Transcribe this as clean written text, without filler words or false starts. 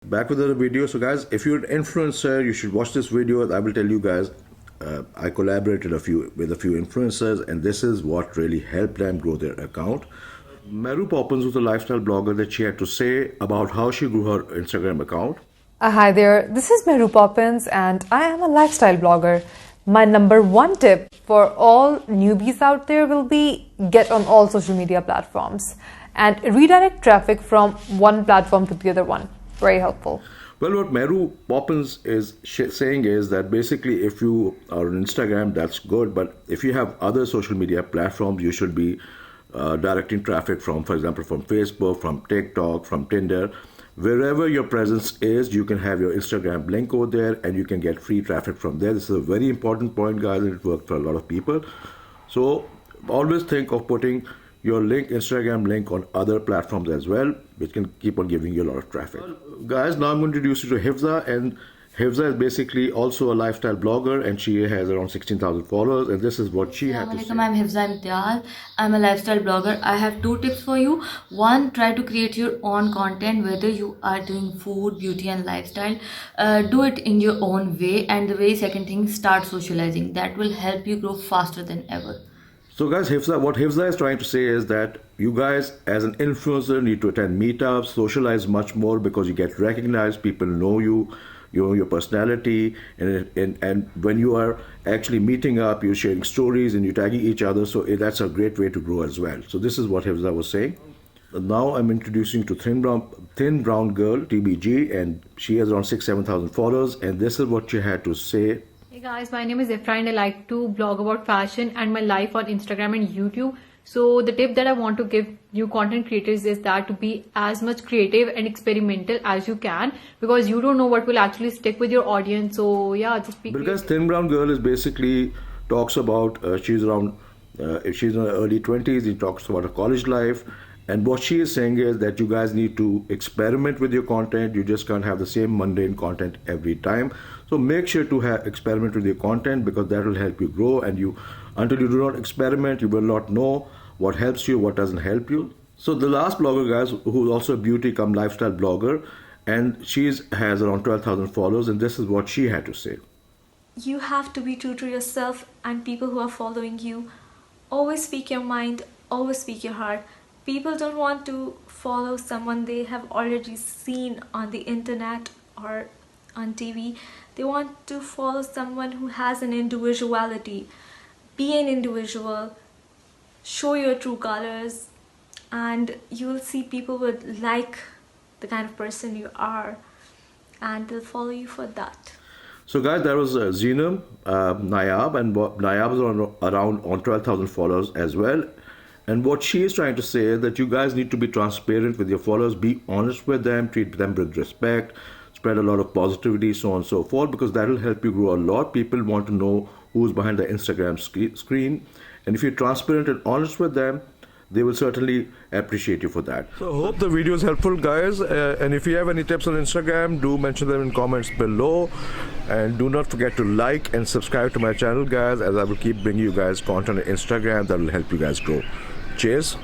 back with another video. So guys, if you're an influencer, you should watch this video. I will tell you guys, I collaborated with a few influencers, and this is what really helped them grow their account. Meru Poppins was a lifestyle blogger that she had to say about how she grew her Instagram account. Hi there, this is Meru Poppins and I am a lifestyle blogger. My number one tip for all newbies out there will be get on all social media platforms and redirect traffic from one platform to the other one. Very helpful. Well, what Meru Poppins is saying is that basically if you are on Instagram, that's good. But if you have other social media platforms, you should be directing traffic from, for example, from Facebook, from TikTok, from Tinder. Wherever your presence is, you can have your Instagram link over there and you can get free traffic from there. This is a very important point, guys, and it worked for a lot of people. So always think of putting your Instagram link on other platforms as well, which can keep on giving you a lot of traffic. Well, guys, now I'm going to introduce you to Hifza, and Hifza is basically also a lifestyle blogger, and she has around 16,000 followers, and this is what she had to say. I'm Hifza Imtiaz. I'm a lifestyle blogger. I have two tips for you. One, try to create your own content, whether you are doing food, beauty and lifestyle. Do it in your own way. And the very second thing, start socializing. That will help you grow faster than ever. So guys, what Hifza is trying to say is that you guys as an influencer need to attend meetups, socialize much more, because you get recognized, people know you, you know your personality, and when you are actually meeting up, you're sharing stories and you're tagging each other, so that's a great way to grow as well. So this is what Hifza was saying. Now I'm introducing to Thin Brown Girl, TBG, and she has around 6,000-7,000 followers, and this is what she had to say. Hey guys, my name is Ifra and I like to blog about fashion and my life on Instagram and YouTube. So the tip that I want to give new content creators is that to be as much creative and experimental as you can, because you don't know what will actually stick with your audience. So yeah, just be because Thin Brown Girl is basically talks about she's in her early 20s. He talks about her college life, and what she is saying is that you guys need to experiment with your content. You just can't have the same mundane content every time. So make sure to experiment with your content, because that will help you grow, and until you do not experiment, you will not know what helps you, what doesn't help you. So the last blogger, guys, who's also a beauty cum lifestyle blogger, and she has around 12,000 followers, and this is what she had to say. You have to be true to yourself and people who are following you. Always speak your mind, always speak your heart. People don't want to follow someone they have already seen on the internet or on TV. They want to follow someone who has an individuality. Be an individual, show your true colors, and you will see people would like the kind of person you are, and they'll follow you for that. So guys, there was Zeenam Nayyab, and Nayyab is around on 12,000 followers as well. And what she is trying to say is that you guys need to be transparent with your followers, be honest with them, treat them with respect, spread a lot of positivity, so on and so forth, because that will help you grow a lot. People want to know who's behind the Instagram screen. And if you're transparent and honest with them, they will certainly appreciate you for that. So I hope the video is helpful, guys. And if you have any tips on Instagram, do mention them in comments below. And do not forget to like and subscribe to my channel, guys, as I will keep bringing you guys content on Instagram that will help you guys grow. Cheers.